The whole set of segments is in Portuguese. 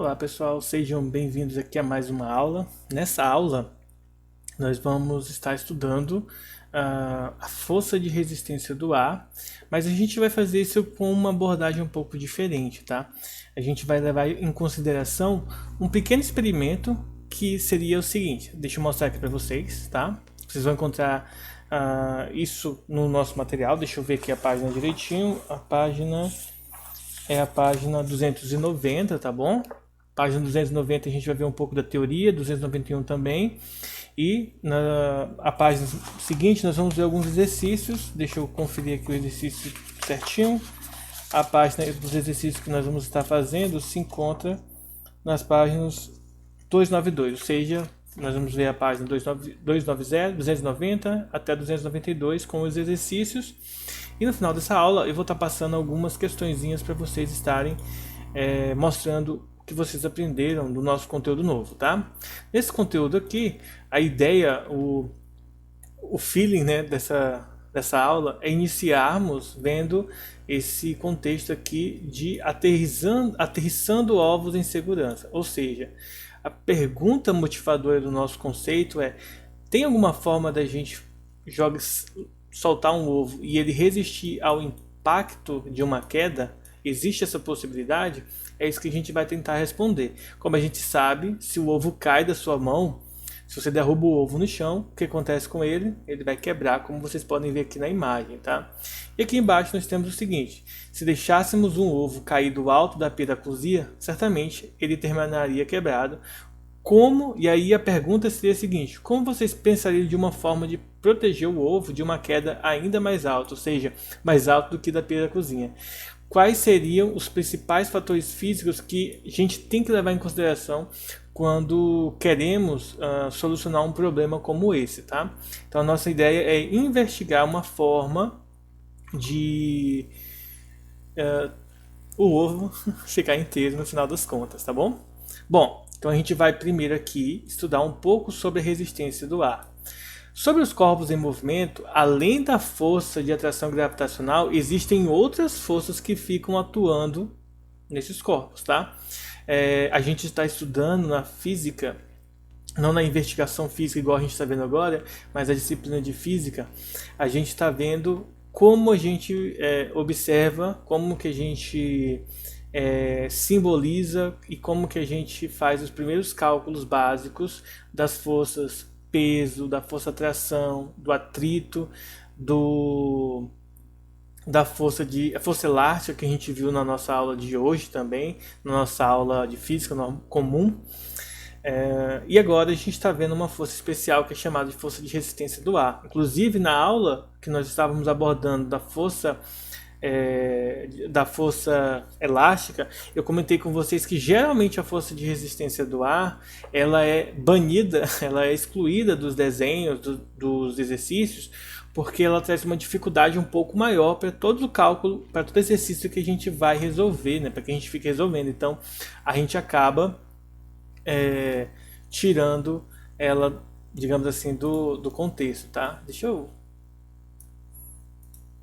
Olá pessoal, sejam bem-vindos aqui a mais uma aula. Nessa aula nós vamos estar estudando a força de resistência do ar, mas a gente vai fazer isso com uma abordagem um pouco diferente, tá? A gente vai levar em consideração um pequeno experimento que seria o seguinte, deixa eu mostrar aqui para vocês, tá? Vocês vão encontrar isso no nosso material, deixa eu ver aqui a página direitinho, a página é a página 290, tá bom? Página 290 a gente vai ver um pouco da teoria, 291 também. E na a página seguinte nós vamos ver alguns exercícios. Deixa eu conferir aqui o exercício certinho. A página dos exercícios que nós vamos estar fazendo se encontra nas páginas 292, ou seja, nós vamos ver a página 290, 290 até 292 com os exercícios. E no final dessa aula eu vou estar passando algumas questõezinhas para vocês estarem mostrando que vocês aprenderam do nosso conteúdo novo, tá? Nesse conteúdo aqui, a ideia, o feeling, né, dessa aula é iniciarmos vendo esse contexto aqui de aterrissando ovos em segurança. Ou seja, a pergunta motivadora do nosso conceito é: tem alguma forma da gente soltar um ovo e ele resistir ao impacto de uma queda? Existe essa possibilidade? É isso que a gente vai tentar responder. Como a gente sabe, se o ovo cai da sua mão, se você derruba o ovo no chão, o que acontece com ele? Ele vai quebrar, como vocês podem ver aqui na imagem, tá? E aqui embaixo nós temos o seguinte: se deixássemos um ovo cair do alto da pia da cozinha, certamente ele terminaria quebrado. Como? E aí a pergunta seria a seguinte: como vocês pensariam de uma forma de proteger o ovo de uma queda ainda mais alta, ou seja, mais alto do que da pia da cozinha? Quais seriam os principais fatores físicos que a gente tem que levar em consideração quando queremos solucionar um problema como esse, tá? Então a nossa ideia é investigar uma forma de o ovo ficar inteiro no final das contas, tá bom? Bom, então a gente vai primeiro aqui estudar um pouco sobre a resistência do ar. Sobre os corpos em movimento, além da força de atração gravitacional, existem outras forças que ficam atuando nesses corpos, tá? A gente está estudando na física, não na investigação física igual a gente está vendo agora, mas a disciplina de física, a gente está vendo como a gente observa, como que a gente simboliza e como que a gente faz os primeiros cálculos básicos das forças peso, da força atração, do atrito, da força elástica que a gente viu na nossa aula de hoje também, na nossa aula de física comum. E agora a gente está vendo uma força especial que é chamada de força de resistência do ar. Inclusive na aula que nós estávamos abordando da força elástica, eu comentei com vocês que geralmente a força de resistência do ar ela é banida, ela é excluída dos desenhos, dos exercícios, porque ela traz uma dificuldade um pouco maior para todo o cálculo, para todo exercício que a gente vai resolver, né, para que a gente fique resolvendo. Então a gente acaba tirando ela, digamos assim, do contexto, tá? Deixa eu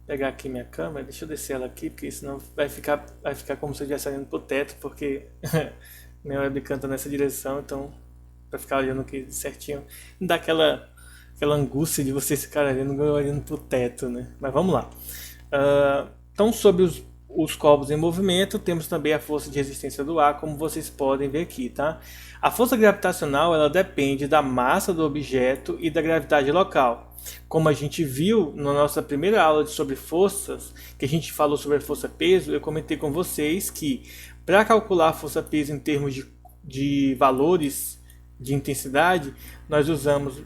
pegar aqui minha câmera, deixa eu descer ela aqui, porque senão vai ficar como se eu estivesse olhando pro teto, porque minha webcam tá nessa direção, então para ficar olhando aqui certinho, não dá aquela angústia de vocês ficarem olhando pro teto, né? Mas vamos lá. Então, sobre os corpos em movimento, temos também a força de resistência do ar, como vocês podem ver aqui, tá? A força gravitacional, ela depende da massa do objeto e da gravidade local. Como a gente viu na nossa primeira aula sobre forças, que a gente falou sobre a força-peso, eu comentei com vocês que para calcular a força-peso em termos de valores de intensidade, nós usamos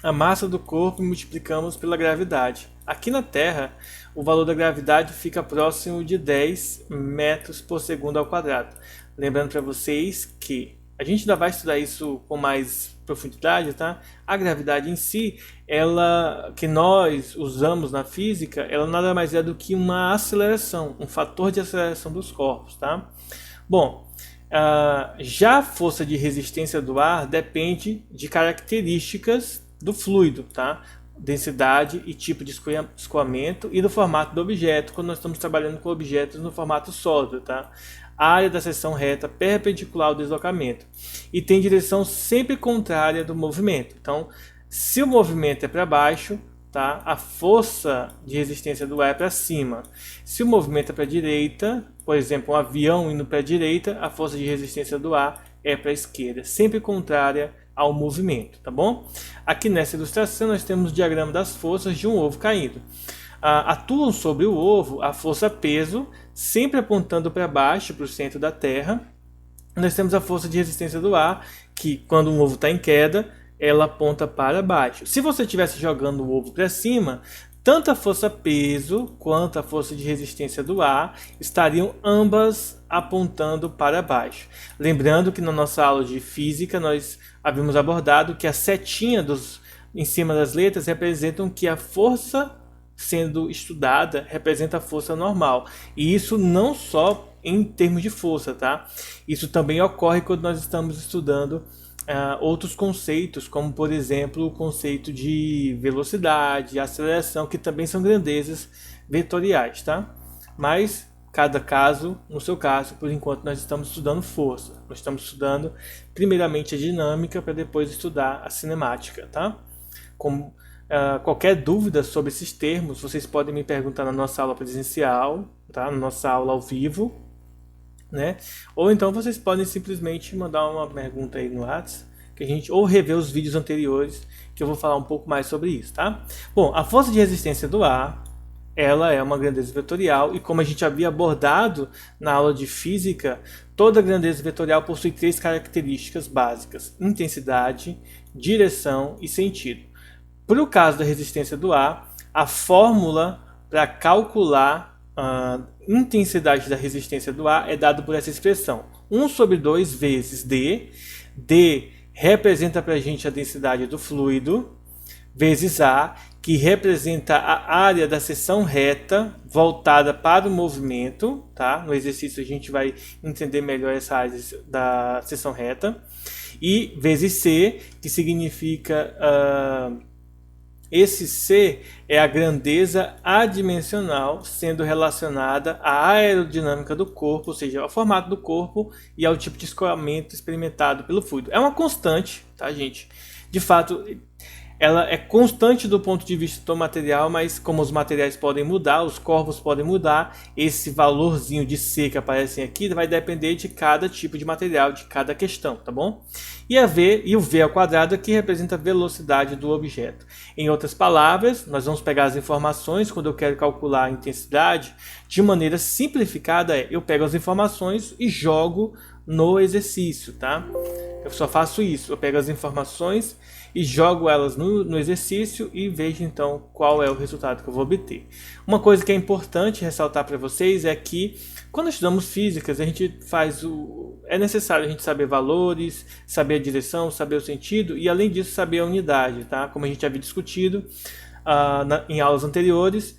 a massa do corpo e multiplicamos pela gravidade. Aqui na Terra, o valor da gravidade fica próximo de 10 metros por segundo ao quadrado. Lembrando para vocês que a gente ainda vai estudar isso com mais profundidade, tá? A gravidade em si, ela que nós usamos na física, ela nada mais é do que uma aceleração, um fator de aceleração dos corpos, tá? Bom, já a força de resistência do ar depende de características do fluido, tá? densidade e tipo de escoamento e do formato do objeto, quando nós estamos trabalhando com objetos no formato sólido, tá? A área da seção reta perpendicular ao deslocamento e tem direção sempre contrária do movimento. Então, se o movimento é para baixo, tá? A força de resistência do ar é para cima. Se o movimento é para a direita, por exemplo, um avião indo para a direita, a força de resistência do ar é para a esquerda, sempre contrária ao movimento, tá bom? Aqui nessa ilustração nós temos o diagrama das forças de um ovo caindo. Atuam sobre o ovo a força-peso, sempre apontando para baixo, para o centro da Terra. Nós temos a força de resistência do ar, que quando um ovo está em queda, ela aponta para baixo. Se você estivesse jogando o ovo para cima, tanto a força-peso quanto a força de resistência do ar estariam ambas apontando para baixo. Lembrando que na nossa aula de física nós havíamos abordado que a setinha em cima das letras representam que a força sendo estudada representa a força normal. E isso não só em termos de força, tá? Isso também ocorre quando nós estamos estudando outros conceitos, como por exemplo o conceito de velocidade, aceleração, que também são grandezas vetoriais, tá? Mas cada caso, no seu caso, por enquanto nós estamos estudando força. Nós estamos estudando primeiramente a dinâmica para depois estudar a cinemática, tá? Como qualquer dúvida sobre esses termos, vocês podem me perguntar na nossa aula presencial, tá? Na nossa aula ao vivo, né? Ou então vocês podem simplesmente mandar uma pergunta aí no WhatsApp, ou rever os vídeos anteriores, que eu vou falar um pouco mais sobre isso, tá? Bom, a força de resistência do ar, ela é uma grandeza vetorial, e como a gente havia abordado na aula de física, toda grandeza vetorial possui 3 características básicas: intensidade, direção e sentido. Para o caso da resistência do ar, a fórmula para calcular a intensidade da resistência do ar é dada por essa expressão: 1/2 vezes D. D representa para a gente a densidade do fluido, vezes A, que representa a área da seção reta voltada para o movimento, tá? No exercício a gente vai entender melhor essa área da seção reta. E vezes C, que significa... esse C é a grandeza adimensional, sendo relacionada à aerodinâmica do corpo, ou seja, ao formato do corpo e ao tipo de escoamento experimentado pelo fluido. É uma constante, tá, gente? De fato, ela é constante do ponto de vista do material, mas como os materiais podem mudar, os corpos podem mudar, esse valorzinho de C que aparecem aqui vai depender de cada tipo de material, de cada questão, tá bom? E o V ao quadrado aqui representa a velocidade do objeto. Em outras palavras, nós vamos pegar as informações quando eu quero calcular a intensidade. De maneira simplificada, eu pego as informações e jogo no exercício, tá? Eu só faço isso, eu pego as informações e jogo elas no exercício e vejo então qual é o resultado que eu vou obter. Uma coisa que é importante ressaltar para vocês é que quando estudamos físicas, a gente é necessário a gente saber valores, saber a direção, saber o sentido e além disso saber a unidade, tá? Como a gente havia discutido em aulas anteriores,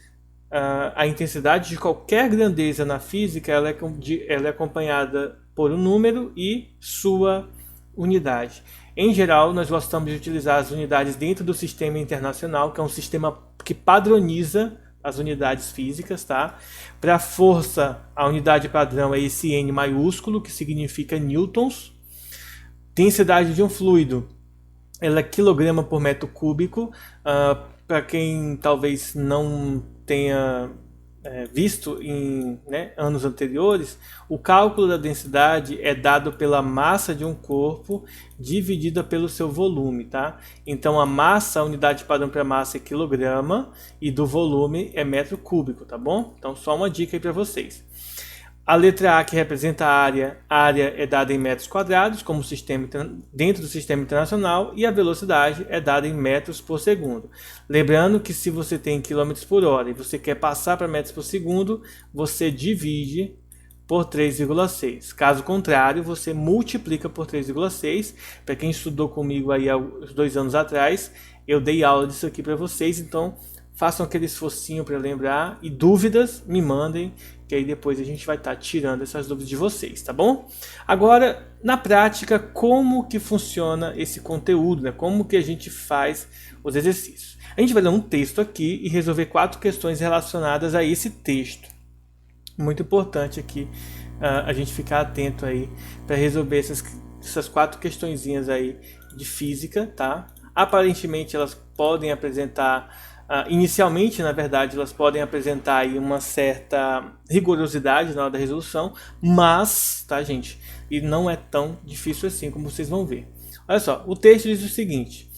a intensidade de qualquer grandeza na física ela é acompanhada por um número e sua unidade. Em geral, nós gostamos de utilizar as unidades dentro do sistema internacional, que é um sistema que padroniza as unidades físicas, tá? Para força, a unidade padrão é esse N maiúsculo, que significa newtons. Densidade de um fluido, ela é quilograma por metro cúbico. Para quem talvez não tenha visto em anos anteriores, o cálculo da densidade é dado pela massa de um corpo dividida pelo seu volume, tá? Então a massa, a unidade padrão para massa é quilograma e do volume é metro cúbico, tá bom? Então só uma dica aí para vocês. A letra A, que representa a área é dada em metros quadrados, como dentro do sistema internacional, e a velocidade é dada em metros por segundo. Lembrando que se você tem quilômetros por hora e você quer passar para metros por segundo, você divide por 3,6. Caso contrário, você multiplica por 3,6. Para quem estudou comigo aí há 2 anos atrás, eu dei aula disso aqui para vocês, então façam aquele esforcinho para lembrar e dúvidas me mandem, que aí depois a gente vai estar tirando essas dúvidas de vocês, tá bom? Agora, na prática, como que funciona esse conteúdo, né? Como que a gente faz os exercícios? A gente vai ler um texto aqui e resolver 4 questões relacionadas a esse texto. Muito importante aqui a gente ficar atento aí para resolver essas 4 questõezinhas aí de física, tá? Aparentemente elas podem apresentar inicialmente, na verdade, elas podem apresentar aí uma certa rigorosidade na hora da resolução, mas, tá, gente? E não é tão difícil assim, como vocês vão ver. Olha só, o texto diz o seguinte: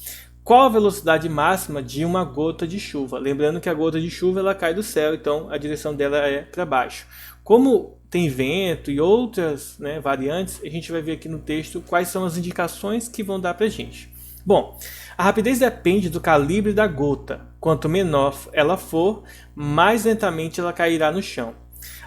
qual a velocidade máxima de uma gota de chuva? Lembrando que a gota de chuva ela cai do céu, então a direção dela é para baixo. Como tem vento e outras, né, variantes, a gente vai ver aqui no texto quais são as indicações que vão dar para a gente. Bom, a rapidez depende do calibre da gota. Quanto menor ela for, mais lentamente ela cairá no chão.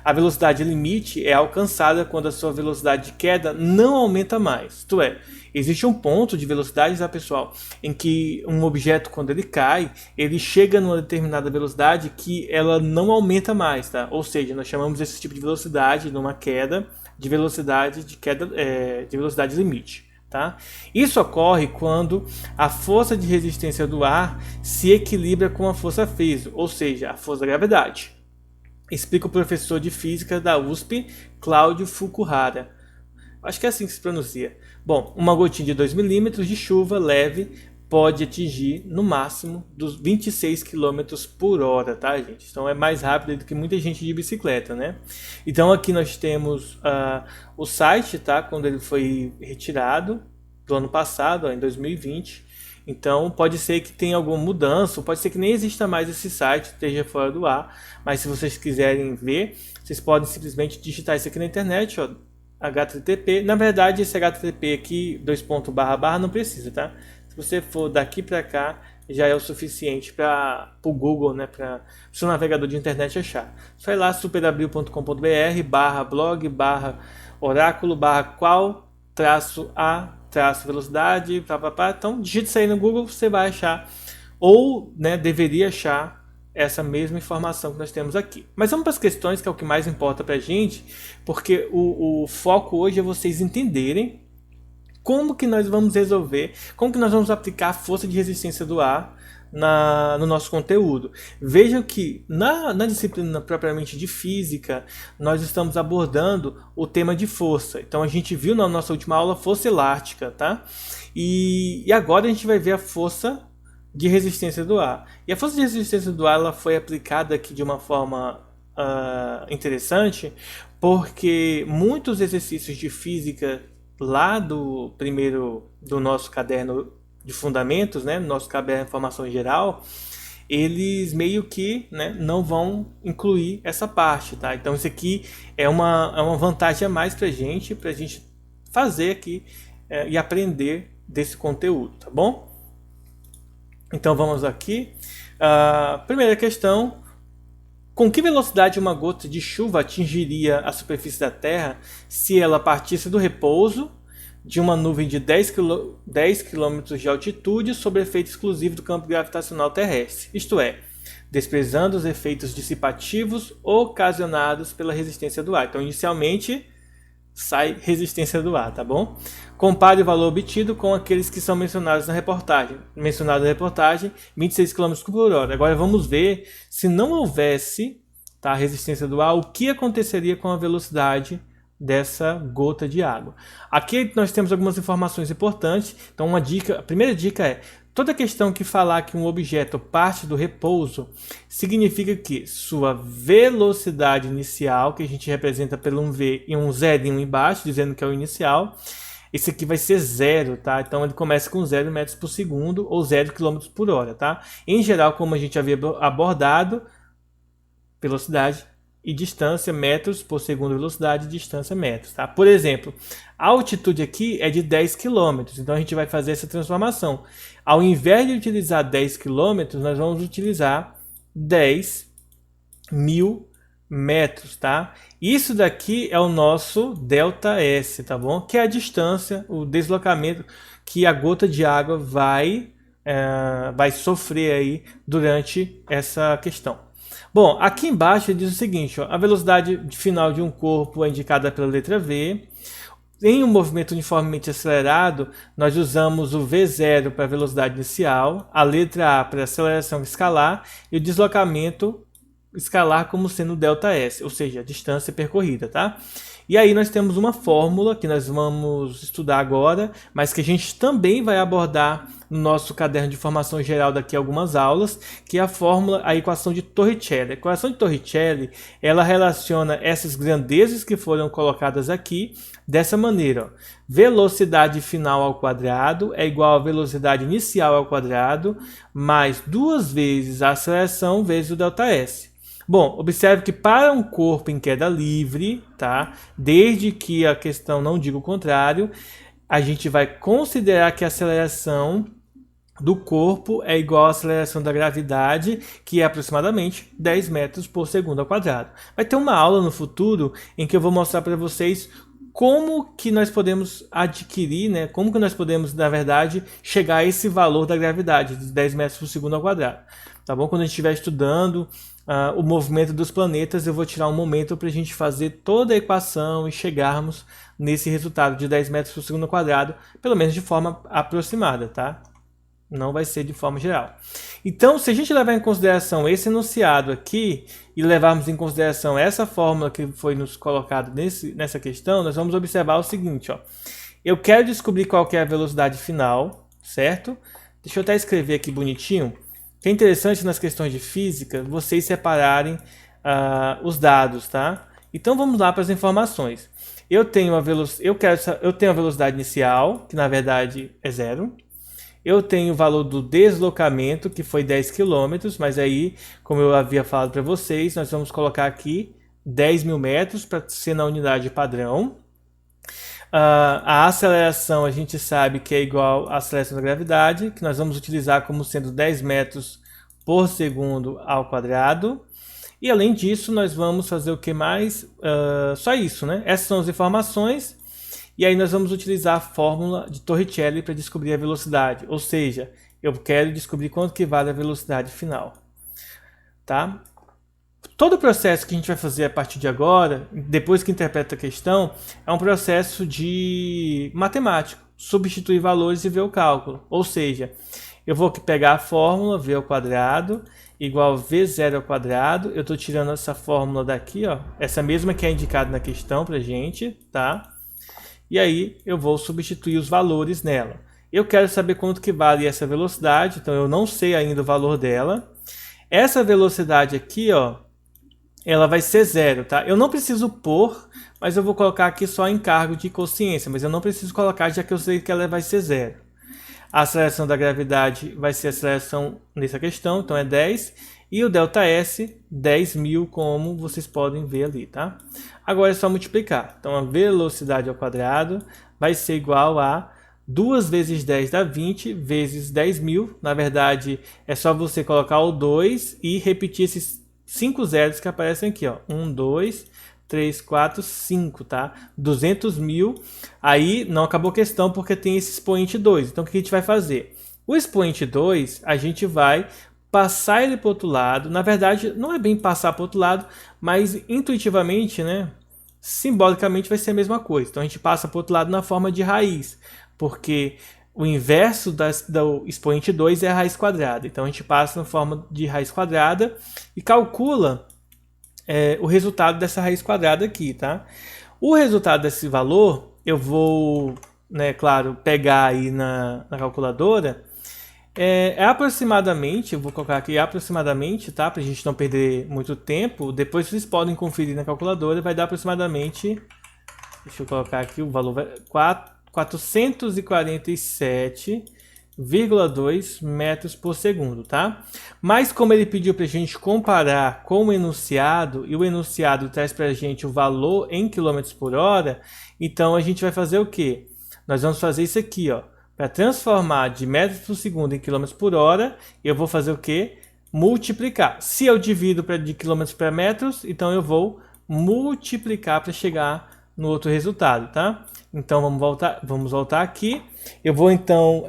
A velocidade limite é alcançada quando a sua velocidade de queda não aumenta mais. Isto é, existe um ponto de velocidade, tá, pessoal, em que um objeto, quando ele cai, ele chega numa determinada velocidade que ela não aumenta mais, tá? Ou seja, nós chamamos esse tipo de velocidade, numa queda, de velocidade de velocidade limite. Tá? Isso ocorre quando a força de resistência do ar se equilibra com a força física, ou seja, a força da gravidade. Explica o professor de física da USP, Cláudio Fukuhara. Acho que é assim que se pronuncia. Bom, uma gotinha de 2 milímetros de chuva leve pode atingir no máximo dos 26 km por hora, tá, gente? Então é mais rápido do que muita gente de bicicleta, né? Então aqui nós temos o site, tá? Quando ele foi retirado do ano passado, em 2020. Então pode ser que tenha alguma mudança, pode ser que nem exista mais esse site, esteja fora do ar. Mas se vocês quiserem ver, vocês podem simplesmente digitar isso aqui na internet, ó, HTTP. Na verdade, esse HTTP aqui, não precisa, tá? Se você for daqui para cá, já é o suficiente para o Google, né, para o seu navegador de internet achar. Só ir lá, superabril.com.br/blog/oráculo/ qual velocidade, Então, digite isso aí no Google, você vai achar, ou, né, deveria achar essa mesma informação que nós temos aqui. Mas vamos para as questões, que é o que mais importa para a gente, porque o foco hoje é vocês entenderem como que nós vamos resolver, como que nós vamos aplicar a força de resistência do ar no nosso conteúdo. Vejam que na disciplina propriamente de física, nós estamos abordando o tema de força. Então a gente viu na nossa última aula força elástica, tá? E agora a gente vai ver a força de resistência do ar. E a força de resistência do ar ela foi aplicada aqui de uma forma interessante, porque muitos exercícios de física lá do nosso caderno de fundamentos, né, no nosso caderno de formação geral, eles meio que, né, não vão incluir essa parte, tá? Então isso aqui é uma vantagem a mais pra gente fazer aqui e aprender desse conteúdo, tá bom? Então vamos aqui. Primeira questão: com que velocidade uma gota de chuva atingiria a superfície da Terra se ela partisse do repouso de uma nuvem de 10 km de altitude sob efeito exclusivo do campo gravitacional terrestre? Isto é, desprezando os efeitos dissipativos ocasionados pela resistência do ar. Então, inicialmente, sai resistência do ar, tá bom? Compare o valor obtido com aqueles que são mencionados na reportagem. 26 km por hora. Agora vamos ver, se não houvesse, tá, resistência do ar, o que aconteceria com a velocidade dessa gota de água. Aqui nós temos algumas informações importantes. Então a primeira dica é: toda questão que falar que um objeto parte do repouso significa que sua velocidade inicial, que a gente representa pelo um V e um zerinho embaixo, dizendo que é o inicial, esse aqui vai ser zero, tá? Então ele começa com 0 metros por segundo ou 0 km por hora, tá? Em geral, como a gente havia abordado, velocidade e distância, metros por segundo, velocidade e distância, metros, tá? Por exemplo, a altitude aqui é de 10 km, então a gente vai fazer essa transformação. Ao invés de utilizar 10 km, nós vamos utilizar 10.000 metros, tá? Isso daqui é o nosso ΔS, tá bom? Que é a distância, o deslocamento que a gota de água vai sofrer aí durante essa questão. Bom, aqui embaixo ele diz o seguinte, ó: a velocidade final de um corpo é indicada pela letra V. Em um movimento uniformemente acelerado, nós usamos o V0 para a velocidade inicial, a letra A para a aceleração escalar e o deslocamento escalar como sendo ΔS, ou seja, a distância percorrida, tá? E aí nós temos uma fórmula que nós vamos estudar agora, mas que a gente também vai abordar no nosso caderno de formação geral daqui a algumas aulas, que é a fórmula, a equação de Torricelli. A equação de Torricelli, ela relaciona essas grandezas que foram colocadas aqui dessa maneira, ó. Velocidade final ao quadrado é igual a velocidade inicial ao quadrado, mais 2 vezes a aceleração vezes o ΔS. Bom, observe que para um corpo em queda livre, tá? Desde que a questão não diga o contrário, a gente vai considerar que a aceleração do corpo é igual à aceleração da gravidade, que é aproximadamente 10 metros por segundo ao quadrado. Vai ter uma aula no futuro em que eu vou mostrar para vocês como que nós podemos adquirir, né? Como que nós podemos, na verdade, chegar a esse valor da gravidade, de 10 metros por segundo ao quadrado. Tá bom? Quando a gente estiver estudando o movimento dos planetas, eu vou tirar um momento para a gente fazer toda a equação e chegarmos nesse resultado de 10 metros por segundo ao quadrado, pelo menos de forma aproximada, tá? Não vai ser de forma geral. Então, se a gente levar em consideração esse enunciado aqui e levarmos em consideração essa fórmula que foi nos colocada nessa questão, nós vamos observar o seguinte, ó. Eu quero descobrir qual que é a velocidade final, certo? Deixa eu até escrever aqui bonitinho. Que é interessante nas questões de física vocês separarem os dados, tá? Então vamos lá para as informações. Eu tenho a velocidade inicial, que na verdade é 0. Eu tenho o valor do deslocamento, que foi 10 km, mas aí, como eu havia falado para vocês, nós vamos colocar aqui 10.000 metros para ser na unidade padrão. A aceleração a gente sabe que é igual à aceleração da gravidade, que nós vamos utilizar como sendo 10 metros por segundo ao quadrado. E além disso, nós vamos fazer o que mais? Só isso, né? Essas são as informações. E aí nós vamos utilizar a fórmula de Torricelli para descobrir a velocidade. Ou seja, eu quero descobrir quanto que vale a velocidade final. Tá? Todo o processo que a gente vai fazer a partir de agora, depois que interpreta a questão, é um processo de matemático. Substituir valores e ver o cálculo. Ou seja, eu vou pegar a fórmula v ao quadrado igual a v0 ao quadrado. Eu estou tirando essa fórmula daqui, ó, essa mesma que é indicada na questão para a gente, tá? E aí eu vou substituir os valores nela. Eu quero saber quanto que vale essa velocidade, então eu não sei ainda o valor dela. Essa velocidade aqui, ó, ela vai ser 0, tá? Eu não preciso pôr, mas eu vou colocar aqui só em cargo de consciência, mas eu não preciso colocar já que eu sei que ela vai ser 0. A aceleração da gravidade vai ser a aceleração nessa questão, então é 10. E o ΔS, 10.000, como vocês podem ver ali, tá? Agora é só multiplicar. Então a velocidade ao quadrado vai ser igual a 2 vezes 10 dá 20, vezes 10.000. Na verdade, é só você colocar o 2 e repetir esses 5 zeros que aparecem aqui, ó. 1, 2, 3, 4, 5, tá? 200.000. Aí não acabou a questão porque tem esse expoente 2. Então o que a gente vai fazer? O expoente 2, a gente vai passar ele para o outro lado. Na verdade, não é bem passar para o outro lado, mas intuitivamente, né, simbolicamente vai ser a mesma coisa. Então a gente passa para o outro lado na forma de raiz, porque o inverso do expoente 2 é a raiz quadrada. Então a gente passa na forma de raiz quadrada e calcula o resultado dessa raiz quadrada aqui, tá? O resultado desse valor eu vou, né, claro, pegar aí na calculadora. Aproximadamente, eu vou colocar aqui aproximadamente, tá? Pra gente não perder muito tempo. Depois vocês podem conferir na calculadora, vai dar aproximadamente, deixa eu colocar aqui o valor, 447,2 metros por segundo, tá? Mas como ele pediu pra gente comparar com o enunciado, e o enunciado traz pra gente o valor em quilômetros por hora, então a gente vai fazer o quê? Nós vamos fazer isso aqui, ó. Para transformar de metros por segundo em quilômetros por hora, eu vou fazer o quê? Multiplicar. Se eu divido de quilômetros para metros, então eu vou multiplicar para chegar no outro resultado, tá? Então vamos voltar aqui. Eu vou então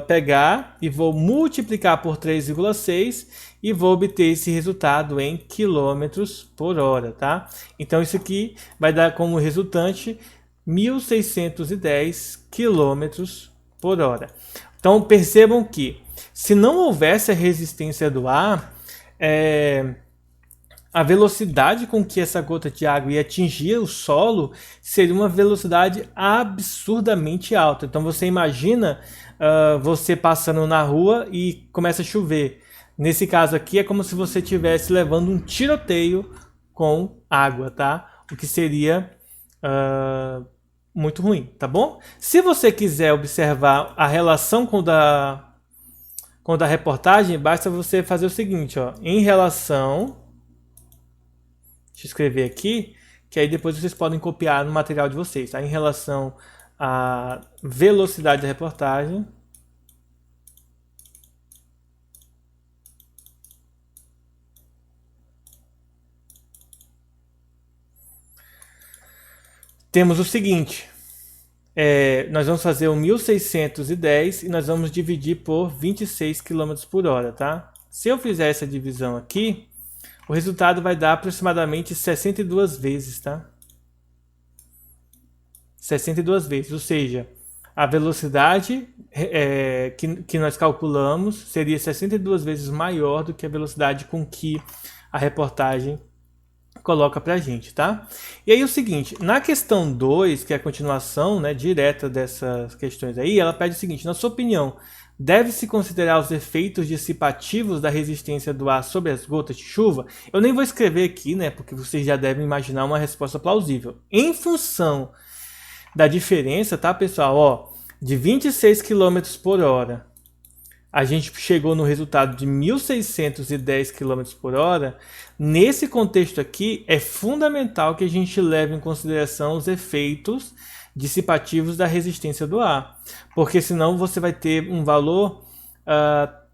pegar e vou multiplicar por 3,6 e vou obter esse resultado em quilômetros por hora, tá? Então isso aqui vai dar como resultante 1.610 quilômetros por hora. Então percebam que se não houvesse a resistência do ar, a velocidade com que essa gota de água ia atingir o solo seria uma velocidade absurdamente alta. Então você imagina você passando na rua e começa a chover. Nesse caso aqui é como se você estivesse levando um tiroteio com água, tá? O que seria muito ruim, tá bom? Se você quiser observar a relação com da reportagem, basta você fazer o seguinte, ó, em relação, deixa eu escrever aqui, que aí depois vocês podem copiar no material de vocês, tá? Em relação à velocidade da reportagem, temos o seguinte, nós vamos fazer o 1.610 e nós vamos dividir por 26 km por hora, tá? Se eu fizer essa divisão aqui, o resultado vai dar aproximadamente 62 vezes, tá? 62 vezes, ou seja, a velocidade que nós calculamos seria 62 vezes maior do que a velocidade com que a reportagem coloca pra gente, tá? E aí o seguinte, na questão 2, que é a continuação, né, direta dessas questões aí, ela pede o seguinte, na sua opinião, deve-se considerar os efeitos dissipativos da resistência do ar sobre as gotas de chuva? Eu nem vou escrever aqui, né, porque vocês já devem imaginar uma resposta plausível. Em função da diferença, tá, pessoal? Ó, de 26 km por hora, a gente chegou no resultado de 1.610 km por hora. Nesse contexto aqui, é fundamental que a gente leve em consideração os efeitos dissipativos da resistência do ar, porque senão você vai ter um valor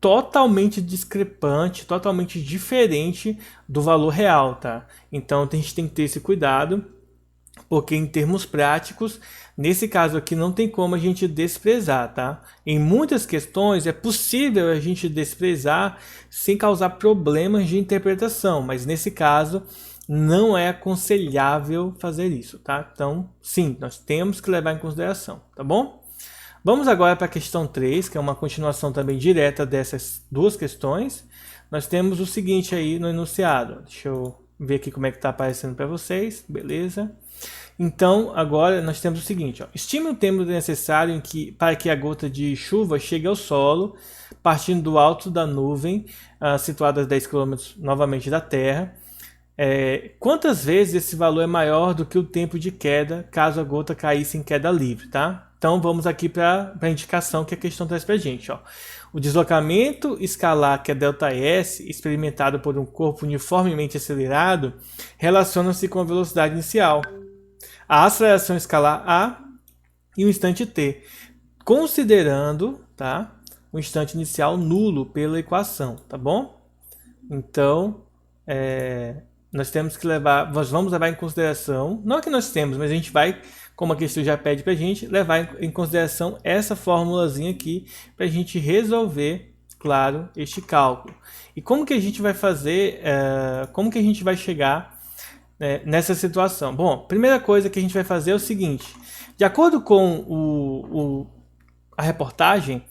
totalmente discrepante, totalmente diferente do valor real, tá? Então a gente tem que ter esse cuidado, porque em termos práticos, nesse caso aqui não tem como a gente desprezar, tá? Em muitas questões é possível a gente desprezar sem causar problemas de interpretação, mas nesse caso não é aconselhável fazer isso, tá? Então, sim, nós temos que levar em consideração, tá bom? Vamos agora para a questão 3, que é uma continuação também direta dessas duas questões. Nós temos o seguinte aí no enunciado. Deixa eu ver aqui como é que está aparecendo para vocês, beleza? Então, agora nós temos o seguinte, ó. Estime o tempo necessário para que a gota de chuva chegue ao solo, partindo do alto da nuvem, situada a 10 km novamente da Terra. Quantas vezes esse valor é maior do que o tempo de queda, caso a gota caísse em queda livre, tá? Então, vamos aqui para a indicação que a questão traz para a gente, ó. O deslocamento escalar, que é ΔS, experimentado por um corpo uniformemente acelerado, relaciona-se com a velocidade inicial, a aceleração escalar A e o instante T, considerando, tá, o instante inicial nulo pela equação, tá bom? Então, nós vamos levar em consideração, não é que nós temos, mas a gente vai, como a questão já pede pra gente, levar em consideração essa formulazinha aqui pra gente resolver, claro, este cálculo. E como que a gente vai fazer, como que a gente vai chegar nessa situação? Bom, primeira coisa que a gente vai fazer é o seguinte, de acordo com a reportagem,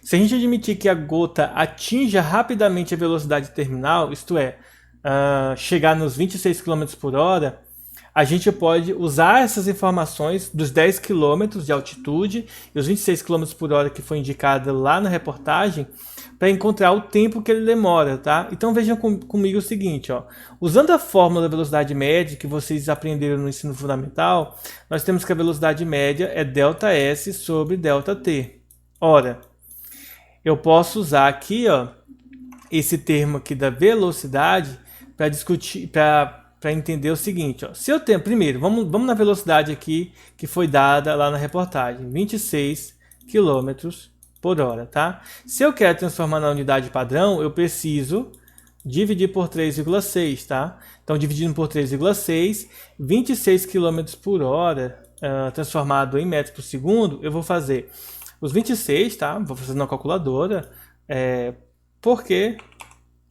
se a gente admitir que a gota atinja rapidamente a velocidade terminal, isto é, chegar nos 26 km por hora, a gente pode usar essas informações dos 10 km de altitude e os 26 km por hora que foi indicado lá na reportagem para encontrar o tempo que ele demora, tá? Então vejam comigo o seguinte, ó. Usando a fórmula da velocidade média que vocês aprenderam no ensino fundamental, nós temos que a velocidade média é ΔS sobre ΔT. Ora, eu posso usar aqui, ó, esse termo aqui da velocidade para discutir, para entender o seguinte, ó. Se eu tenho, primeiro, vamos na velocidade aqui que foi dada lá na reportagem, 26 km por hora, tá? Se eu quero transformar na unidade padrão, eu preciso dividir por 3,6, tá? Então, dividindo por 3,6, 26 km por hora, transformado em metros por segundo, eu vou fazer os 26, tá? Vou fazer na calculadora, porque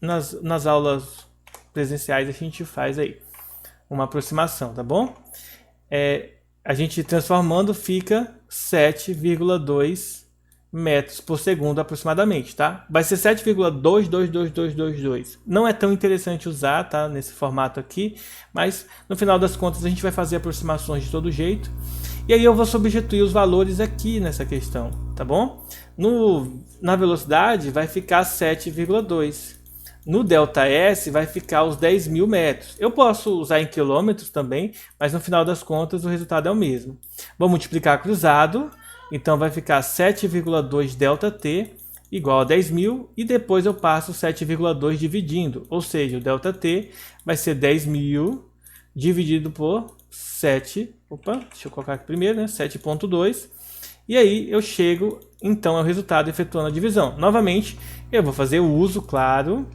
nas aulas presenciais a gente faz aí uma aproximação, tá bom? a gente transformando fica 7,2 metros por segundo aproximadamente, tá? Vai ser 7,22222. Não é tão interessante usar, tá? Nesse formato aqui, mas no final das contas a gente vai fazer aproximações de todo jeito. E aí eu vou substituir os valores aqui nessa questão, tá bom? Na velocidade vai ficar 7,2. No ΔS vai ficar os 10.000 metros. Eu posso usar em quilômetros também, mas no final das contas o resultado é o mesmo. Vou multiplicar cruzado, então vai ficar 7,2 ΔT igual a 10.000 e depois eu passo 7,2 dividindo, ou seja, o ΔT vai ser 10.000 dividido por 7, deixa eu colocar aqui primeiro, né? 7,2. E aí eu chego então ao resultado efetuando a divisão. Novamente, eu vou fazer o uso, claro,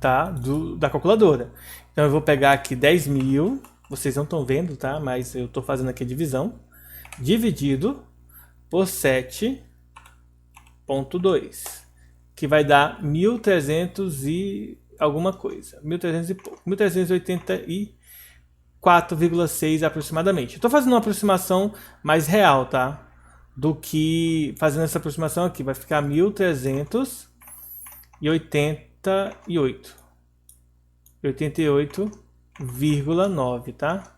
tá, da calculadora. Então eu vou pegar aqui 10.000, vocês não estão vendo, tá, mas eu estou fazendo aqui a divisão, dividido por 7,2, que vai dar 1.300 e alguma coisa, 1.300 e pouco, 1.384,6 aproximadamente. Estou fazendo uma aproximação mais real, tá, do que fazendo essa aproximação aqui, vai ficar 88,9, tá?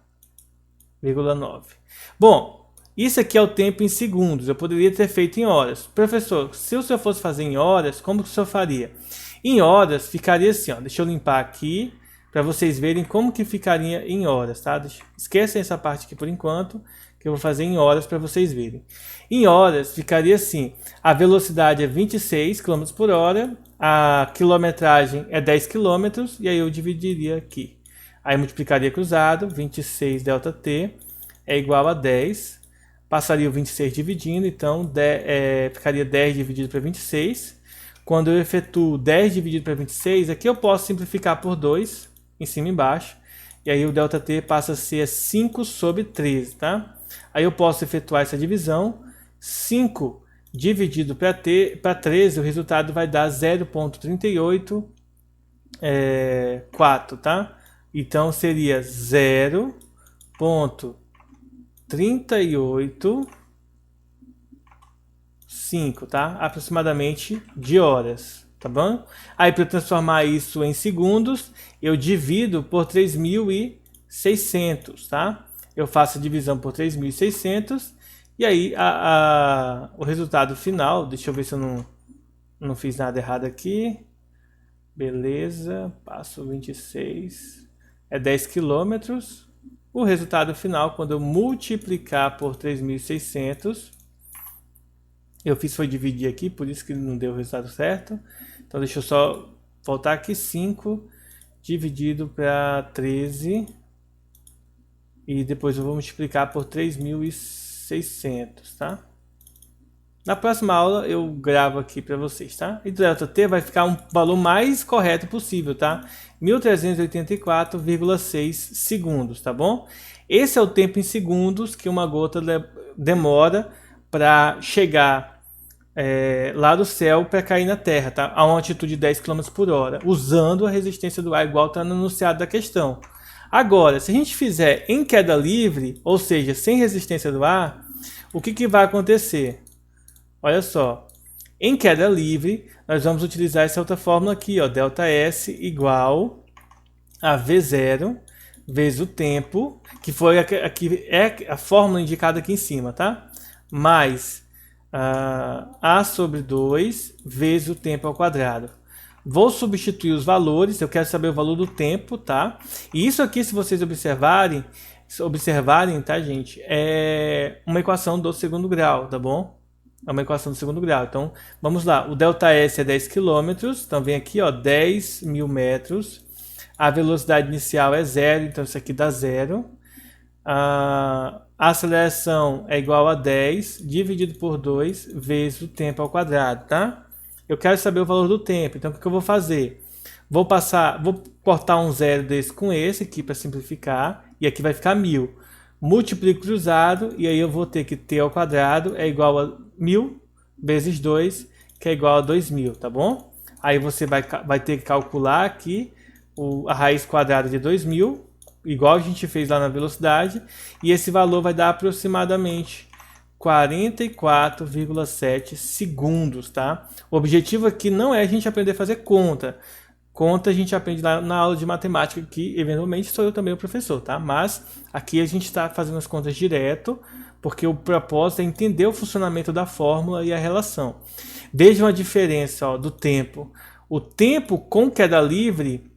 0,9. Bom, isso aqui é o tempo em segundos. Eu poderia ter feito em horas. Professor, se o senhor fosse fazer em horas, como que o senhor faria? Em horas ficaria assim, ó. Deixa eu limpar aqui para vocês verem como que ficaria em horas, tá? Esquecem essa parte aqui por enquanto, que eu vou fazer em horas para vocês verem. Em horas ficaria assim: a velocidade é 26 km por hora, a quilometragem é 10 km, e aí eu dividiria aqui. Aí multiplicaria cruzado, 26 ΔT é igual a 10. Passaria o 26 dividindo, então ficaria 10 dividido para 26. Quando eu efetuo 10 dividido para 26, aqui eu posso simplificar por 2, em cima e embaixo. E aí o ΔT passa a ser 5 sobre 13, tá? Aí eu posso efetuar essa divisão. 5 dividido para 13, o resultado vai dar 0,384, tá? Então seria 0,385, tá? Aproximadamente de horas, tá bom? Aí para transformar isso em segundos, eu divido por 3.600, tá? Eu faço a divisão por 3.600 e aí o resultado final, deixa eu ver se eu não fiz nada errado aqui. Beleza, passo 26, é 10 quilômetros. O resultado final, quando eu multiplicar por 3.600, eu foi dividir aqui, por isso que não deu o resultado certo. Então deixa eu só voltar aqui, 5 dividido para 13, e depois eu vou multiplicar por 3.600, tá? Na próxima aula eu gravo aqui para vocês, tá? E do ΔT vai ficar um valor mais correto possível, tá? 1.384,6 segundos, tá bom? Esse é o tempo em segundos que uma gota demora para chegar lá do céu para cair na Terra, tá? A uma altitude de 10 km por hora, usando a resistência do ar igual está no enunciado da questão. Agora, se a gente fizer em queda livre, ou seja, sem resistência do ar, o que vai acontecer? Olha só, em queda livre, nós vamos utilizar essa outra fórmula aqui, ó, ΔS igual a V0 vezes o tempo, que foi aqui, é a fórmula indicada aqui em cima, tá? Mais A sobre 2 vezes o tempo ao quadrado. Vou substituir os valores, eu quero saber o valor do tempo, tá? E isso aqui, se vocês observarem, tá, gente, é uma equação do segundo grau, tá bom? É uma equação do segundo grau. Então, vamos lá. O ΔS é 10 km, então vem aqui, ó, 10.000 metros. A velocidade inicial é 0, então isso aqui dá 0. A aceleração é igual a 10 dividido por 2 vezes o tempo ao quadrado, tá? Eu quero saber o valor do tempo, então o que eu vou fazer? Vou cortar um zero desse com esse aqui para simplificar, e aqui vai ficar 1.000. Multiplico cruzado, e aí eu vou ter que t ao quadrado é igual a 1.000 vezes 2, que é igual a 2.000, tá bom? Aí você vai ter que calcular aqui a raiz quadrada de 2.000, igual a gente fez lá na velocidade, e esse valor vai dar aproximadamente 44,7 segundos, tá? O objetivo aqui não é a gente aprender a fazer conta. Conta a gente aprende lá na aula de matemática, que eventualmente sou eu também o professor, tá? Mas aqui a gente está fazendo as contas direto, porque o propósito é entender o funcionamento da fórmula e a relação. Vejam a diferença, ó, do tempo. O tempo com queda livre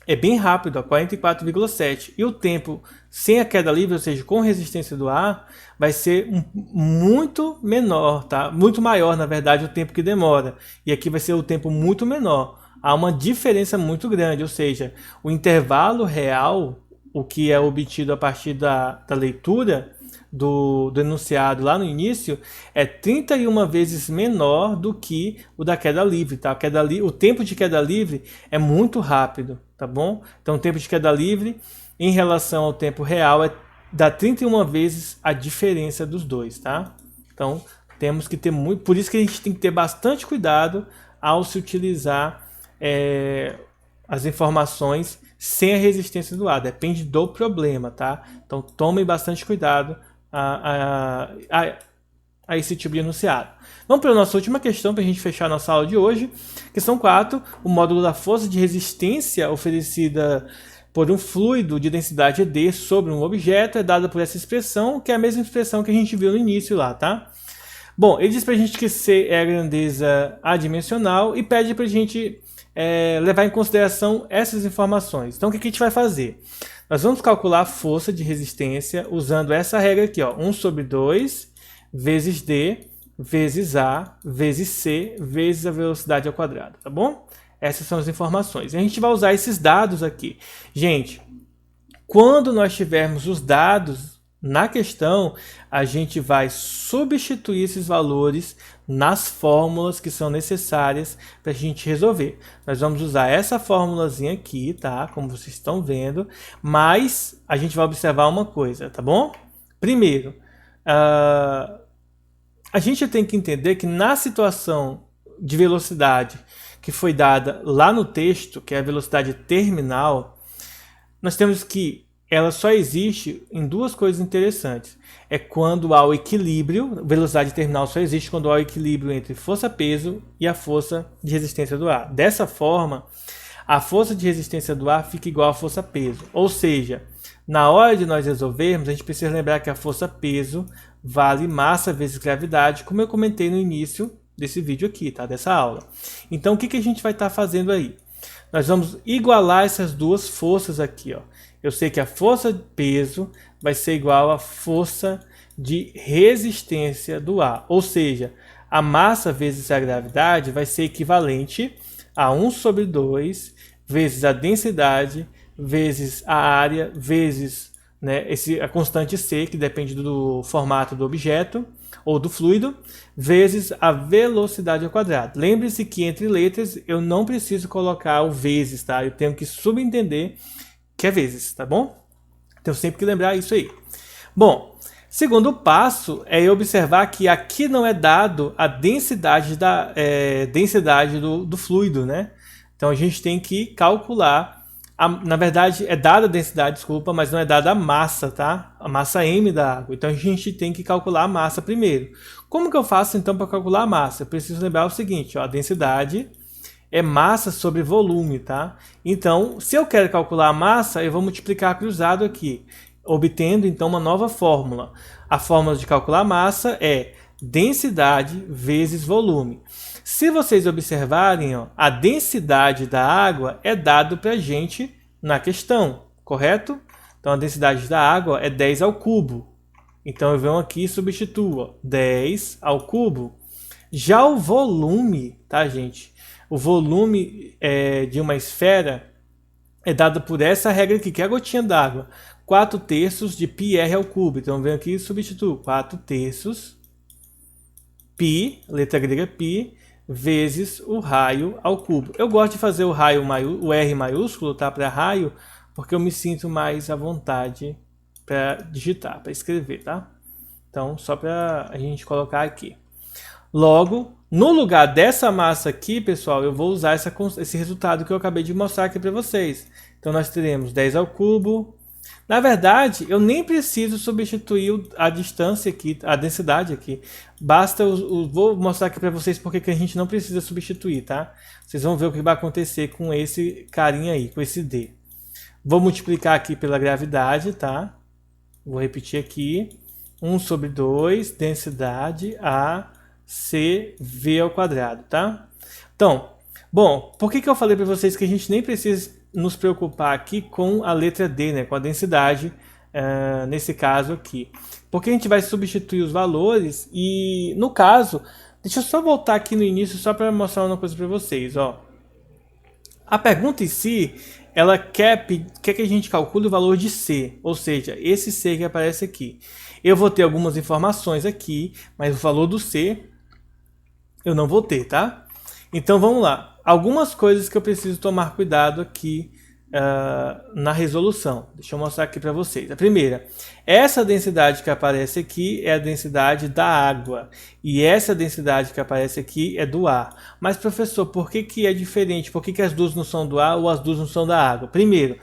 é bem rápido, 44,7. E o tempo sem a queda livre, ou seja, com resistência do ar, vai ser muito menor, tá? Muito maior, na verdade, o tempo que demora. E aqui vai ser o tempo muito menor. Há uma diferença muito grande, ou seja, o intervalo real, o que é obtido a partir da leitura do enunciado lá no início, é 31 vezes menor do que o da queda livre, tá? O tempo de queda livre é muito rápido, tá bom? Então o tempo de queda livre em relação ao tempo real dá 31 vezes a diferença dos dois, tá? Então temos que ter muito, por isso que a gente tem que ter bastante cuidado ao se utilizar as informações sem a resistência do ar, depende do problema, tá? Então tomem bastante cuidado a esse tipo de enunciado. Vamos para a nossa última questão para a gente fechar a nossa aula de hoje. Questão 4. O módulo da força de resistência oferecida por um fluido de densidade d sobre um objeto é dada por essa expressão, que é a mesma expressão que a gente viu no início lá, tá? Bom, ele diz para a gente que C é a grandeza adimensional e pede para a gente levar em consideração essas informações. Então o que a gente vai fazer? Nós vamos calcular a força de resistência usando essa regra aqui, ó, 1 sobre 2 vezes D vezes A vezes C vezes a velocidade ao quadrado, tá bom? Essas são as informações. E a gente vai usar esses dados aqui. Gente, quando nós tivermos os dados na questão, a gente vai substituir esses valores nas fórmulas que são necessárias para a gente resolver. Nós vamos usar essa fórmulazinha aqui, tá? Como vocês estão vendo, mas a gente vai observar uma coisa, tá bom? Primeiro, a gente tem que entender que na situação de velocidade que foi dada lá no texto, que é a velocidade terminal, nós temos que ela só existe em duas coisas interessantes. É quando há o equilíbrio, velocidade terminal só existe quando há o equilíbrio entre força-peso e a força de resistência do ar. Dessa forma, a força de resistência do ar fica igual à força-peso. Ou seja, na hora de nós resolvermos, a gente precisa lembrar que a força-peso vale massa vezes gravidade, como eu comentei no início desse vídeo aqui, tá? Dessa aula. Então, o que a gente vai estar fazendo aí? Nós vamos igualar essas duas forças aqui, ó. Eu sei que a força de peso vai ser igual à força de resistência do ar. Ou seja, a massa vezes a gravidade vai ser equivalente a 1 sobre 2 vezes a densidade vezes a área vezes, né, a constante C, que depende do formato do objeto ou do fluido, vezes a velocidade ao quadrado. Lembre-se que entre letras eu não preciso colocar o vezes, tá? Eu tenho que subentender que é vezes, tá bom? Então sempre que lembrar isso aí. Bom, segundo passo é observar que aqui não é dado a densidade do fluido, né? Então a gente tem que calcular, na verdade é dada a densidade, desculpa, mas não é dada a massa, tá? A massa M da água. Então a gente tem que calcular a massa primeiro. Como que eu faço então para calcular a massa? Eu preciso lembrar o seguinte, ó, a densidade é massa sobre volume, tá? Então, se eu quero calcular a massa, eu vou multiplicar cruzado aqui, obtendo então uma nova fórmula. A fórmula de calcular a massa é densidade vezes volume. Se vocês observarem, ó, a densidade da água é dado para a gente na questão, correto? Então, a densidade da água é 10 ao cubo. Então, eu venho aqui e substituo, ó, 10 ao cubo. Já o volume, tá, gente? O volume de uma esfera é dado por essa regra aqui, que é a gotinha d'água. 4/3 de πr ao cubo. Então, eu venho aqui e substituo 4/3 π, letra grega π, vezes o raio ao cubo. Eu gosto de fazer o R maiúsculo, tá, para raio, porque eu me sinto mais à vontade para digitar, para escrever, tá? Então, só para a gente colocar aqui. Logo, no lugar dessa massa aqui, pessoal, eu vou usar esse resultado que eu acabei de mostrar aqui para vocês. Então, nós teremos 10 ao cubo Na verdade, eu nem preciso substituir a distância aqui, a densidade aqui. Basta, vou mostrar aqui para vocês porque que a gente não precisa substituir, tá? Vocês vão ver o que vai acontecer com esse carinha aí, com esse D. Vou multiplicar aqui pela gravidade, tá? Vou repetir aqui. 1 sobre 2, densidade A, C, V ao quadrado, tá? Então, bom, por que eu falei para vocês que a gente nem precisa nos preocupar aqui com a letra D, né? Com a densidade, nesse caso aqui. Porque a gente vai substituir os valores e, no caso, deixa eu só voltar aqui no início só para mostrar uma coisa para vocês, ó. A pergunta em si, ela quer que a gente calcule o valor de C, ou seja, esse C que aparece aqui. Eu vou ter algumas informações aqui, mas o valor do C eu não vou ter, tá? Então vamos lá. Algumas coisas que eu preciso tomar cuidado aqui na resolução. Deixa eu mostrar aqui para vocês. A primeira, essa densidade que aparece aqui é a densidade da água. E essa densidade que aparece aqui é do ar. Mas, professor, por que é diferente? Por que as duas não são do ar ou as duas não são da água? Primeiro,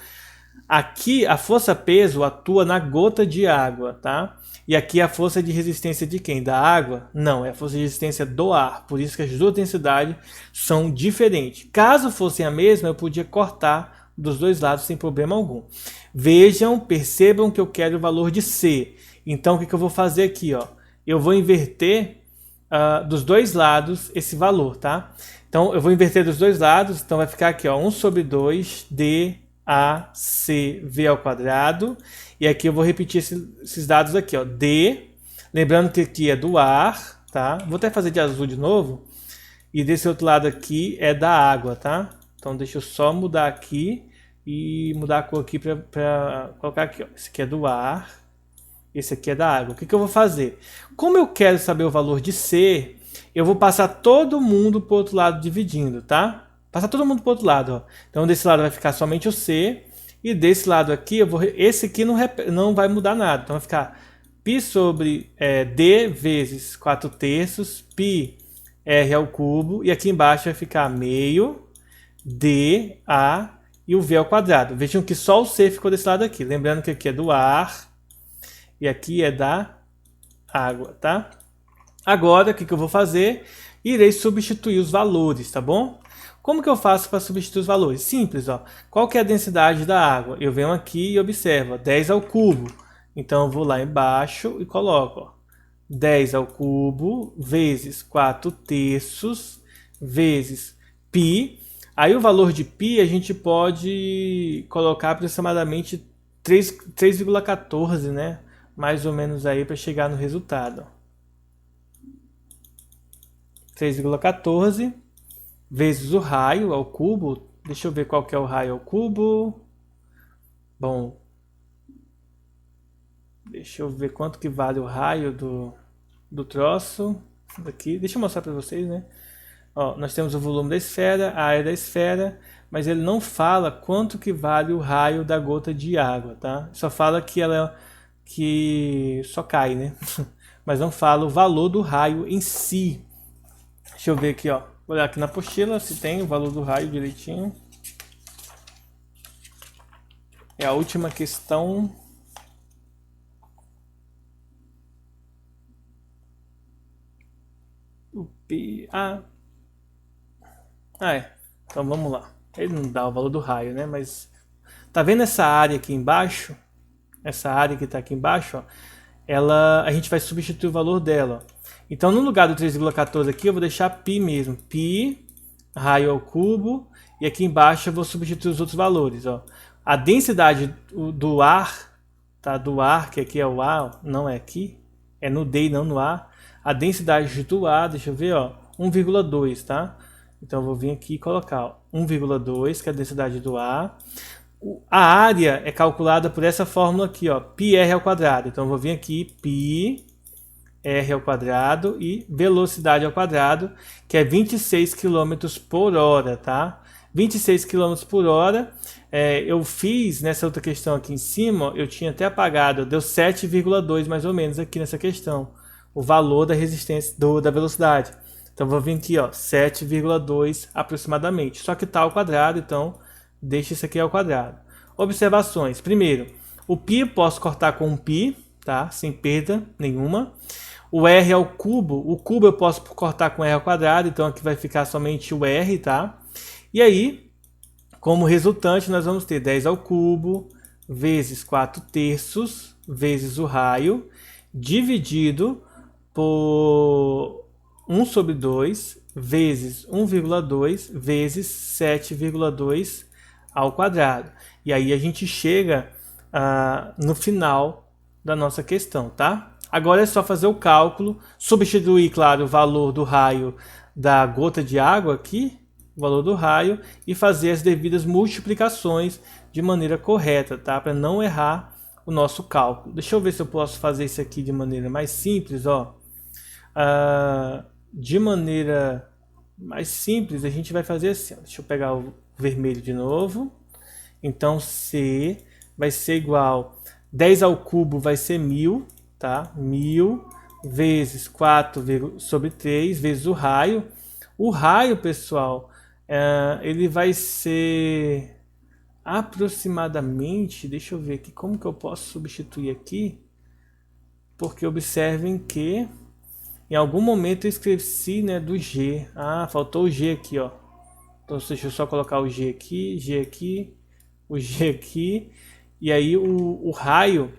aqui a força-peso atua na gota de água, tá? E aqui a força de resistência de quem? Da água? Não, é a força de resistência do ar. Por isso que as duas densidades são diferentes. Caso fossem a mesma, eu podia cortar dos dois lados sem problema algum. Vejam, percebam que eu quero o valor de C. Então, o que eu vou fazer aqui? Ó? Eu vou inverter dos dois lados esse valor, tá? Então, eu vou inverter dos dois lados. Então, vai ficar aqui, ó, 1 sobre 2, D, A, C, V ao quadrado. E aqui eu vou repetir esses dados aqui, ó. D, lembrando que aqui é do ar, tá? Vou até fazer de azul de novo. E desse outro lado aqui é da água, tá? Então deixa eu só mudar aqui e mudar a cor aqui para colocar aqui, ó. Esse aqui é do ar, esse aqui é da água. O que eu vou fazer? Como eu quero saber o valor de C, eu vou passar todo mundo para o outro lado dividindo, tá? Passar todo mundo para o outro lado, ó. Então desse lado vai ficar somente o C. E desse lado aqui, esse aqui não vai mudar nada. Então vai ficar π sobre D vezes 4/3, π R ao cubo. E aqui embaixo vai ficar meio D, A e o V ao quadrado. Vejam que só o C ficou desse lado aqui. Lembrando que aqui é do ar e aqui é da água, tá? Agora, o que eu vou fazer? Irei substituir os valores, tá bom? Como que eu faço para substituir os valores? Simples, ó. Qual que é a densidade da água? Eu venho aqui e observo, ó, 10 ao cubo. Então eu vou lá embaixo e coloco, ó, 10 ao cubo vezes 4/3 vezes π. Aí o valor de π a gente pode colocar aproximadamente 3,14, né? Mais ou menos aí para chegar no resultado. 3,14 vezes o raio ao cubo. Deixa eu ver qual que é o raio ao cubo. Bom, deixa eu ver quanto que vale o raio do troço. Daqui. Deixa eu mostrar para vocês, né? Ó, nós temos o volume da esfera, a área da esfera, mas ele não fala quanto que vale o raio da gota de água, tá? Só fala que só cai, né? Mas não fala o valor do raio em si. Deixa eu ver aqui, ó. Vou olhar aqui na apostila se tem o valor do raio direitinho. É a última questão. O P... é. Então vamos lá. Ele não dá o valor do raio, né? Mas tá vendo essa área aqui embaixo? Essa área que tá aqui embaixo, ó. A gente vai substituir o valor dela, ó. Então, no lugar do 3,14 aqui, eu vou deixar π mesmo. π, raio ao cubo. E aqui embaixo eu vou substituir os outros valores, ó. A densidade do ar, tá? Do ar, que aqui é o A, ó, não é aqui. É no D e não no A. A densidade do ar, deixa eu ver, ó. 1,2, tá? Então, eu vou vir aqui e colocar, ó, 1,2, que é a densidade do ar. A área é calculada por essa fórmula aqui, ó. πr ao quadrado. Então, eu vou vir aqui, π... R ao quadrado e velocidade ao quadrado, que é 26 km por hora, tá? 26 km por hora, eu fiz nessa outra questão aqui em cima, eu tinha até apagado, deu 7,2 mais ou menos aqui nessa questão, o valor da resistência da velocidade. Então vou vir aqui, ó, 7,2 aproximadamente, só que tá ao quadrado, então deixa isso aqui ao quadrado. Observações. Primeiro, O π eu posso cortar com um π, tá? Sem perda nenhuma. O r ao cubo, o cubo eu posso cortar com r ao quadrado, então aqui vai ficar somente o r, tá? E aí, como resultante, nós vamos ter 10 ao cubo vezes 4/3 vezes o raio, dividido por 1/2 vezes 1,2 vezes 7,2 ao quadrado. E aí a gente chega no final da nossa questão, tá? Agora é só fazer o cálculo, substituir, claro, o valor do raio da gota de água aqui, o valor do raio, e fazer as devidas multiplicações de maneira correta, tá? Para não errar o nosso cálculo. Deixa eu ver se eu posso fazer isso aqui de maneira mais simples, ó. De maneira mais simples, a gente vai fazer assim, ó. Deixa eu pegar o vermelho de novo. Então, C vai ser igual, 10 ao cubo vai ser 1000, tá? 1000 vezes 4/3 vezes o raio. O raio, pessoal, ele vai ser aproximadamente, deixa eu ver aqui, como que eu posso substituir aqui? Porque observem que em algum momento eu esqueci, né, do G. Faltou o G aqui, ó. Então deixa eu só colocar o G aqui, o G aqui. E aí o raio,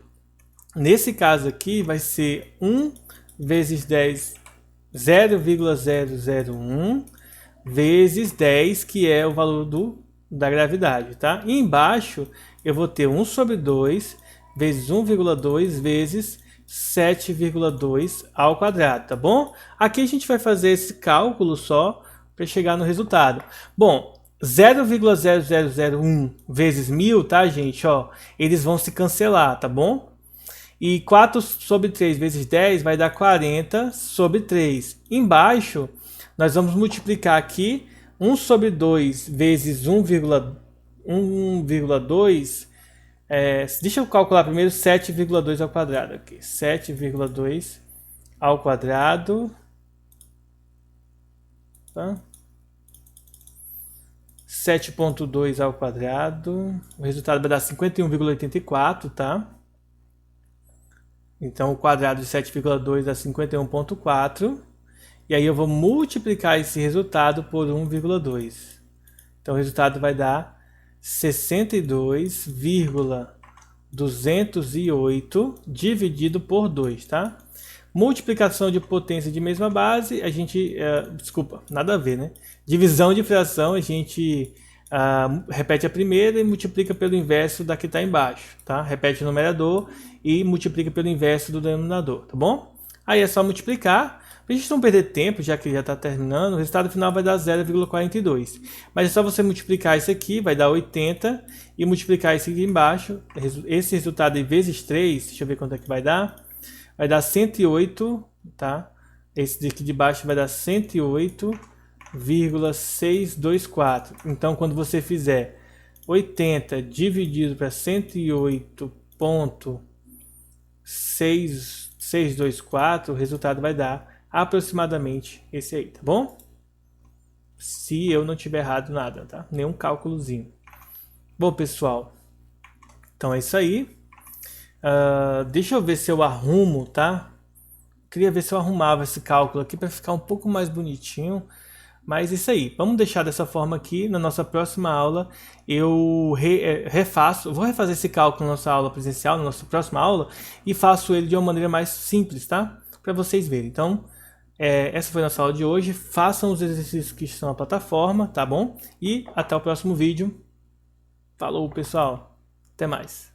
nesse caso aqui, vai ser 1 vezes 10, 0,001 vezes 10, que é o valor da gravidade, tá? E embaixo eu vou ter 1/2 vezes 1,2 vezes 7,2 ao quadrado, tá bom? Aqui a gente vai fazer esse cálculo só para chegar no resultado. Bom, 0,0001 vezes 1000, tá, gente? Ó, eles vão se cancelar, tá bom? E 4/3 vezes 10 vai dar 40/3. Embaixo, nós vamos multiplicar aqui 1/2 vezes 1,2. Deixa eu calcular primeiro 7,2 ao quadrado aqui. 7,2 ao quadrado. Tá? 7,2 ao quadrado. O resultado vai dar 51,84, tá? Então, o quadrado de 7,2 dá 51,4. E aí eu vou multiplicar esse resultado por 1,2. Então, o resultado vai dar 62,208 dividido por 2, tá? Multiplicação de potência de mesma base, a gente... desculpa, nada a ver, né? Divisão de fração, a gente repete a primeira e multiplica pelo inverso da que está embaixo, tá? Repete o numerador e multiplica pelo inverso do denominador, tá bom? Aí é só multiplicar. Para a gente não perder tempo, já que já está terminando, o resultado final vai dar 0,42. Mas é só você multiplicar isso aqui, vai dar 80, e multiplicar isso aqui embaixo, esse resultado aí vezes 3, deixa eu ver quanto é que vai dar 108, tá? Esse daqui de baixo vai dar 108,624. Então, quando você fizer 80 dividido para 108,624, o resultado vai dar aproximadamente esse aí, tá bom? Se eu não tiver errado nada, tá? Nenhum cálculozinho. Bom, pessoal, então é isso aí. Deixa eu ver se eu arrumo, tá? Queria ver se eu arrumava esse cálculo aqui para ficar um pouco mais bonitinho. Mas isso aí, vamos deixar dessa forma aqui. Na nossa próxima aula eu vou refazer esse cálculo na nossa aula presencial, na nossa próxima aula, e faço ele de uma maneira mais simples, tá? Para vocês verem. Então, essa foi a nossa aula de hoje. Façam os exercícios que estão na plataforma, tá bom? E até o próximo vídeo. Falou, pessoal. Até mais.